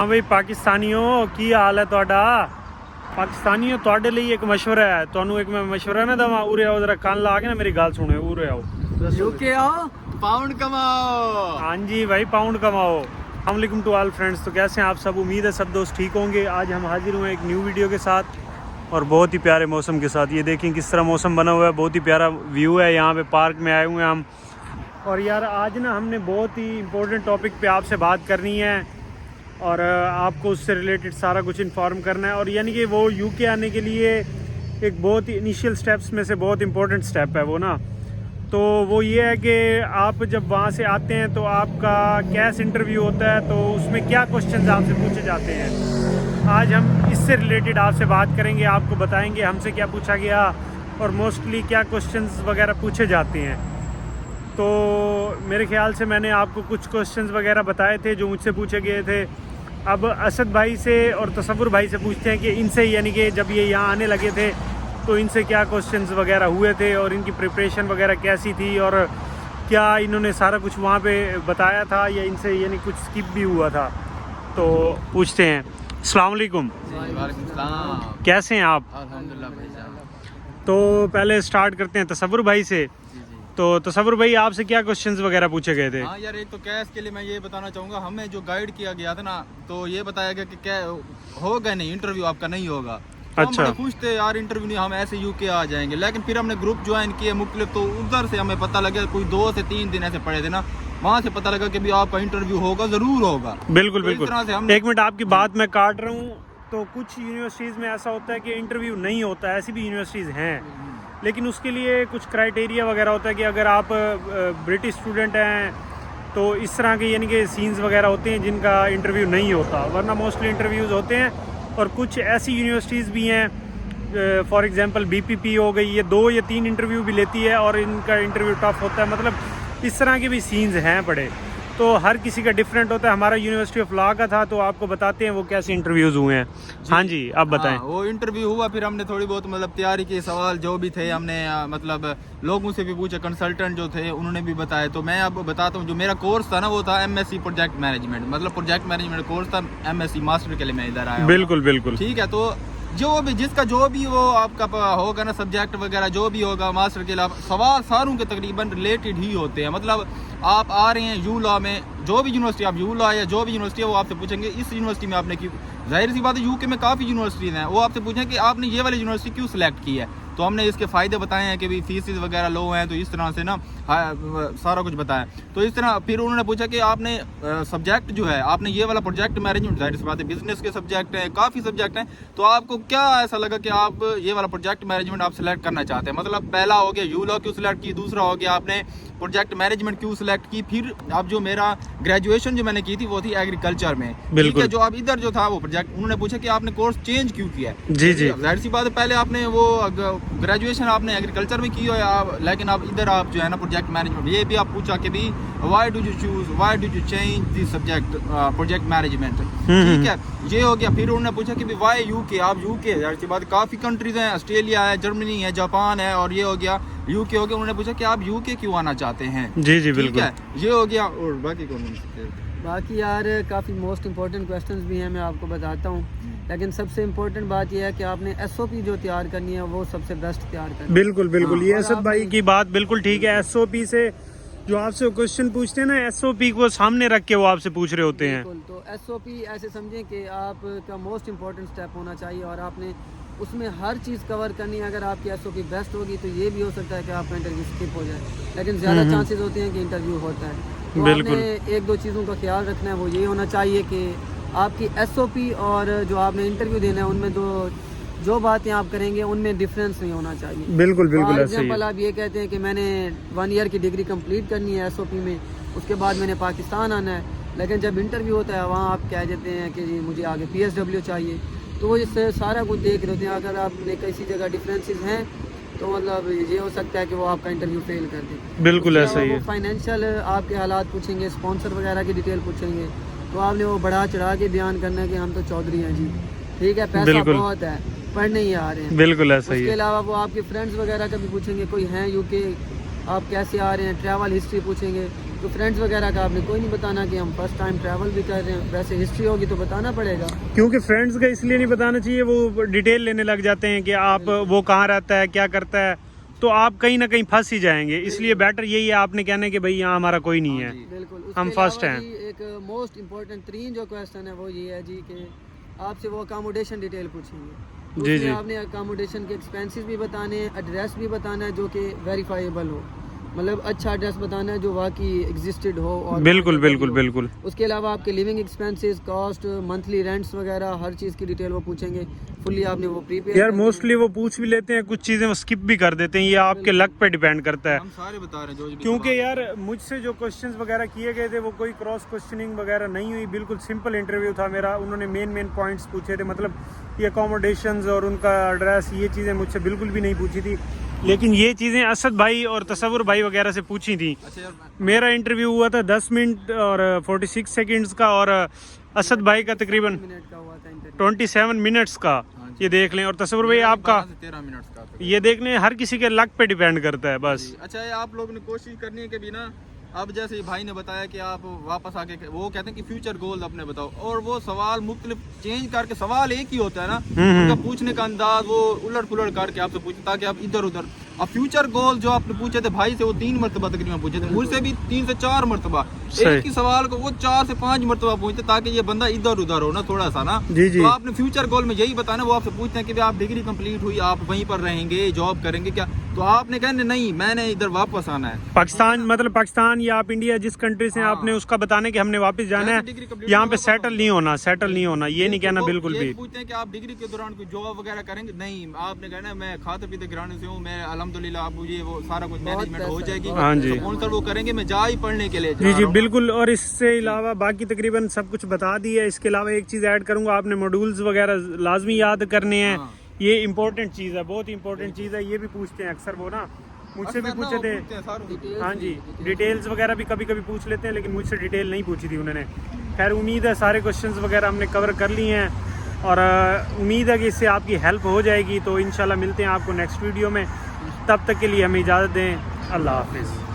हाँ भाई पाकिस्तानियों की हाल है ਤੁਹਾਡਾ पाकिस्तानियों ਤੁਹਾਡੇ ਲਈ ਇੱਕ ਮਸ਼ਵਰਾ ਹੈ ਤੁਹਾਨੂੰ ਇੱਕ ਮੈਂ ਮਸ਼ਵਰਾ ਨਾ ਦਵਾਂ ਉਰੇ ਆਓ ਜ਼ਰਾ ਕੰਨ ਲਾ ਕੇ ਨਾ ਮੇਰੀ ਗੱਲ ਸੁਣੋ ਉਰੇ आओ यूके आओ पाउंड कमाओ। हाँ जी भाई पाउंड कमाओ। अस्सलाम वालेकुम टू ऑल फ्रेंड्स। तो कैसे हैं आप सब? उम्मीद है सब दोस्त ठीक होंगे। आज हम हाजिर हुए एक न्यू वीडियो के साथ और बहुत ही प्यारे मौसम के साथ। ये देखें किस तरह मौसम बना हुआ है, बहुत ही प्यारा व्यू है। यहाँ पे पार्क में आए हुए हैं हम। और यार आज ना हमने बहुत ही इम्पोर्टेंट टॉपिक पे आपसे बात करनी है और आपको उससे रिलेटेड सारा कुछ इन्फॉर्म करना है। और यानी कि वो यूके आने के लिए एक बहुत ही इनिशियल स्टेप्स में से बहुत इंपॉर्टेंट स्टेप है वो ना। तो वो ये है कि आप जब वहाँ से आते हैं तो आपका कैश इंटरव्यू होता है, तो उसमें क्या क्वेश्चंस आपसे पूछे जाते हैं। आज हम इससे रिलेटेड आपसे बात करेंगे, आपको बताएंगे हमसे क्या पूछा गया और मोस्टली क्या क्वेश्चंस वगैरह पूछे जाते हैं। तो मेरे ख्याल से मैंने आपको कुछ क्वेश्चंस वगैरह बताए थे जो मुझसे पूछे गए थे। अब असद भाई से और तसव्वुर भाई से पूछते हैं कि इनसे यानी कि जब ये यहाँ आने लगे थे तो इनसे क्या क्वेश्चंस वगैरह हुए थे और इनकी प्रिपरेशन वगैरह कैसी थी और क्या इन्होंने सारा कुछ वहाँ पे बताया था या इनसे यानी कुछ स्किप भी हुआ था। तो पूछते हैं। अस्सलाम वालेकुम। वालेकुम सलाम। कैसे हैं आप? अल्हम्दुलिल्लाह भाईजान। तो पहले स्टार्ट करते हैं तसव्वुर भाई से। तो तसव्वुर भाई आपसे क्या क्वेश्चंस वगैरह पूछे गए थे? हाँ यार, एक तो कैश के लिए मैं ये बताना चाहूँगा, हमें जो गाइड किया गया था ना, तो ये बताया गया कि क्या होगा नहीं, इंटरव्यू आपका नहीं होगा। तो अच्छा। हम बड़े खुश थे यार, इंटरव्यू नहीं, हम ऐसे यूके आ जाएंगे। लेकिन फिर हमने ग्रुप ज्वाइन किए मुख्तलिफ, तो उधर से हमें पता लगा, कोई 2 से 3 दिन ऐसे पड़े थे ना, वहाँ से पता लगा कि भी आपका इंटरव्यू होगा, जरूर होगा। बिल्कुल तो इस बिल्कुल। तरह से हमने एक मिनट आपकी बात मैं काट रहा हूँ। तो कुछ यूनिवर्सिटीज़ में ऐसा होता है कि इंटरव्यू नहीं होता है, ऐसी भी यूनिवर्सिटीज़ हैं, लेकिन उसके लिए कुछ क्राइटेरिया वगैरह होता है कि अगर आप ब्रिटिश स्टूडेंट हैं तो इस तरह के यानी कि सीन्स वगैरह होते हैं जिनका इंटरव्यू नहीं होता, वरना मोस्टली इंटरव्यूज़ होते हैं। और कुछ ऐसी यूनिवर्सिटीज़ भी हैं, फॉर एग्जांपल बीपीपी हो गई, ये 2 या 3 इंटरव्यू भी लेती है और इनका इंटरव्यू टफ होता है। मतलब इस तरह के भी सीन्स हैं बड़े, तो हर किसी का डिफरेंट होता है। हमारा यूनिवर्सिटी ऑफ लॉ का था, तो आपको बताते हैं वो कैसे इंटरव्यूज़ हुए हैं। हाँ जी आप बताएं। हाँ, वो इंटरव्यू हुआ, फिर हमने थोड़ी बहुत मतलब तैयारी की, सवाल जो भी थे हमने मतलब लोगों से भी पूछे, कंसल्टेंट जो थे उन्होंने भी बताया। तो मैं अब बताता हूँ, जो मेरा कोर्स था ना वो था एमएससी प्रोजेक्ट मैनेजमेंट, मतलब प्रोजेक्ट मैनेजमेंट कोर्स था एमएससी मास्टर के लिए मैं इधर आया। बिल्कुल बिल्कुल ठीक है। तो जो भी जिसका जो भी वो आपका होगा ना सब्जेक्ट वगैरह जो भी होगा मास्टर के अलावा, सवाल सारों के तकरीबन रिलेटेड ही होते हैं। मतलब आप आ रहे हैं यू लॉ में, जो भी यूनिवर्सिटी आप यू लॉ या जो भी यूनिवर्सिटी है वो आपसे पूछेंगे इस यूनिवर्सिटी में आपने क्यों, जाहिर सी बात है यूके में काफ़ी यूनिवर्सिटीज़ हैं, वो आपसे पूछेंगे कि आपने ये वाली यूनिवर्सिटी क्यों सिलेक्ट की है। तो हमने इसके फ़ायदे बताए हैं कि भी फीसिस वगैरह लो हैं, तो इस तरह से ना सारा कुछ बताया। तो इस तरह फिर उन्होंने पूछा कि आपने सब्जेक्ट जो है आपने ये वाला प्रोजेक्ट मैनेजमेंट, जाहिर सी बात है बिजनेस के सब्जेक्ट हैं, काफ़ी सब्जेक्ट हैं, तो आपको क्या ऐसा लगा कि आप ये वाला प्रोजेक्ट मैनेजमेंट आप सिलेक्ट करना चाहते हैं। मतलब पहला हो गया यू लॉ क्यों सिलेक्ट की, दूसरा हो गया आपने प्रोजेक्ट मैनेजमेंट क्यों सिलेक्ट की। फिर अब जो मेरा ग्रेजुएशन जो मैंने की थी वो थी एग्रीकल्चर में, ठीक है। जो अब इधर जो था वो प्रोजेक्ट, उन्होंने पूछा कि आपने कोर्स चेंज क्यों किया है। जी जी। जाहिर सी बात है पहले आपने वो ग्रेजुएशन आपने एग्रीकल्चर में की हो या लेकिन अब इधर आप जो है ना प्रोजेक्ट मैनेजमेंट, ये भी आप पूछा कि भी why do you change this subject project management, ठीक है, ये हो गया। फिर उन्होंने पूछा कि व्हाई यूके, आप यूके, जाहिर सी बात काफ़ी कंट्रीज हैं, ऑस्ट्रेलिया है, जर्मनी है, जापान है, और ये हो गया यूके हो गया। उन्होंने पूछा कि आप यूके क्यों आना चाहते हैं। जी जी ठीक बिल्कुल है, ये हो गया। और बाकी कौन बाकी यार काफ़ी मोस्ट इम्पोर्टेंट क्वेश्चंस भी हैं, मैं आपको बताता हूँ। लेकिन सबसे इम्पोर्टेंट बात यह है कि आपने एसओपी जो तैयार करनी है वो सबसे बेस्ट तैयार करनी है। बिल्कुल बिल्कुल। हाँ, ये और असद भाई की बात बिल्कुल ठीक है। एसओपी से जो आपसे क्वेश्चन पूछते हैं ना, एसओपी को सामने रख के वो आपसे पूछ रहे होते हैं। बिल्कुल। तो एसओपी ऐसे समझें कि आपका मोस्ट इम्पोर्टेंट स्टेप होना चाहिए और आपने उसमें हर चीज़ कवर करनी है। अगर आपकी एसओपी बेस्ट होगी तो ये भी हो सकता है कि आपका इंटरव्यू स्किप हो जाए, लेकिन ज़्यादा चांसेस होते हैं कि इंटरव्यू होता है। तो आपने 1-2 चीज़ों का ख्याल रखना है, वो ये होना चाहिए कि आपकी एसओपी और जो आपने इंटरव्यू देना है उनमें जो बातें आप करेंगे उनमें डिफरेंस नहीं होना चाहिए। बिल्कुल बिल्कुल फॉर ऐसे ही है। एग्जाम्पल आप ये कहते हैं कि मैंने 1 ईयर की डिग्री कंप्लीट करनी है एसओपी में, उसके बाद मैंने पाकिस्तान आना है, लेकिन जब इंटरव्यू होता है वहाँ आप कह देते हैं कि जी मुझे आगे PSW चाहिए। तो वो इससे सारा कुछ देख रहे होते हैं। अगर आपने किसी जगह डिफरेंसेस हैं तो मतलब ये हो सकता है कि वो आपका इंटरव्यू फेल कर दे। बिल्कुल ऐसा ही है। फाइनेंशियल आपके हालात पूछेंगे, स्पॉन्सर वगैरह की डिटेल पूछेंगे, तो आपने वो बढ़ा चढ़ा के बयान करना है कि हम तो चौधरी हैं जी, ठीक है, पैसा बहुत है, पढ़ नहीं आ रहे हैं। बिल्कुल ऐसा ही उसके है। अलावा वो आपके फ्रेंड्स वगैरह का भी पूछेंगे, कोई हैं यूके, आप कैसे आ रहे हैं, ट्रैवल हिस्ट्री पूछेंगे, तो फ्रेंड्स वगैरह का आपने कोई नहीं बताना कि हम फर्स्ट टाइम ट्रैवल भी कर रहे हैं, वैसे हिस्ट्री होगी तो बताना पड़ेगा। क्योंकि फ्रेंड्स का इसलिए नहीं बताना चाहिए, वो डिटेल लेने लग जाते हैं कि आप वो कहाँ रहता है, क्या करता है, तो आप कहीं ना कहीं फंस ही जाएंगे। इसलिए बेटर यही है आपने कहने कि भाई यहाँ हमारा कोई नहीं है, बिल्कुल। हम फर्स्ट हैं। एक मोस्ट इम्पोर्टेंट तरीन जो क्वेश्चन है वो ये है जी कि आपसे वो अकोमोडेशन डिटेल पूछेंगे। जी जी। आपने अकोमोडेशन के एक्सपेंसेस भी बताने हैं, एड्रेस भी बताना है जो कि वेरीफाइबल हो, मतलब अच्छा एड्रेस बताना है जो वाकई एग्जिस्टेड हो। और बिल्कुल बिल्कुल बिल्कुल। उसके अलावा आपके living expenses, cost, monthly rents वगैरह हर चीज़ की डिटेल वो पूछेंगे। फुल्ली आपने वो प्रीपेड यार मोस्टली वो पूछ भी लेते हैं, कुछ चीज़ें वो स्किप भी कर देते हैं, ये आपके लक पे डिपेंड करता है। हम सारे बता रहे हैं जो भी क्योंकि यार मुझसे जो क्वेश्चंस वगैरह किए गए थे वो कोई क्रॉस क्वेश्चनिंग वगैरह नहीं हुई, बिल्कुल सिंपल इंटरव्यू था मेरा। उन्होंने मेन पॉइंट्स पूछे थे, मतलब ये अकोमोडेशंस और उनका एड्रेस, ये चीज़ें मुझसे बिल्कुल भी नहीं पूछी थी। लेकिन ये चीज़ें असद भाई और तसव्वुर भाई वगैरह से पूछी थी। अच्छा यार, मेरा इंटरव्यू हुआ था 10 मिनट और 46 सेकंड्स का, और असद भाई का तकरीबन मिनट का हुआ था इंटरव्यू। 27 मिनट्स का। ये देख लें। और तसव्वुर भाई आपका 12 से 13 मिनट का। ये देख लें, हर किसी के लक पे डिपेंड करता है बस। अच्छा ये आप लोगों ने कोशिश करनी है कि भी ना, अब जैसे भाई ने बताया कि आप वापस आके वो कहते हैं कि फ्यूचर गोल अपने बताओ, और वो सवाल मुख्तलिफ चेंज करके, सवाल एक ही होता है ना, उनका पूछने का अंदाज वो उलट पुलट करके आपसे पूछे ताकि आप इधर उधर। अब फ्यूचर गोल जो आपने पूछे थे भाई से वो 3 मरतबा तकरीबन पूछे थे, मुझसे भी 3 से 4 मरतबा, एक ही सवाल को वो 4 से 5 मरतबा पूछते ताकि ये बंदा इधर उधर हो ना थोड़ा सा ना। जी जी। तो आपने फ्यूचर गोल में यही बताना, वो आपसे पूछते हैं कि आप डिग्री कंप्लीट हुई, आप वहीं पर रहेंगे, जॉब करेंगे क्या, तो आपने कहना नहीं मैंने इधर वापस आना है। पाकिस्तान, मतलब पाकिस्तान या आप इंडिया जिस कंट्री से आपने उसका बताने कि हमने वापस जाना है, यहाँ पे सेटल नहीं होना, सेटल नहीं होना, ये नहीं कहना बिल्कुल भी। पूछते हैं कि आप डिग्री के दौरान कोई जॉब वगैरह करेंगे, नहीं आपने कहना मैं खाते पीते घराने से हूँ, मैं अल्हम्दुलिल्लाह आप मुझे वो सारा कुछ मैनेजमेंट हो जाएगी। हाँ जी। स्पॉन्सर वो करेंगे, मैं जा ही पढ़ने के लिए जी जी बिल्कुल। और इससे अलावा बाकी तकरीबन सब कुछ बता दिया। इसके अलावा एक चीज़ ऐड करूँगा, आपने मॉड्यूल्स वगैरह लाजमी याद करने हैं। ये इंपॉर्टेंट चीज़ है, बहुत इंपॉर्टेंट चीज़ है। ये भी पूछते हैं अक्सर, वो ना मुझसे भी पूछे थे। हाँ जी, डिटेल्स वगैरह भी कभी कभी पूछ लेते हैं, लेकिन मुझसे डिटेल नहीं पूछी थी उन्होंने। खैर उम्मीद है सारे क्वेश्चंस वगैरह हमने कवर कर लिए हैं, और उम्मीद है कि इससे आपकी हेल्प हो जाएगी। तो इंशाल्लाह मिलते हैं आपको नेक्स्ट वीडियो में, तब तक के लिए हमें इजाज़त दें। अल्लाह हाफिज़।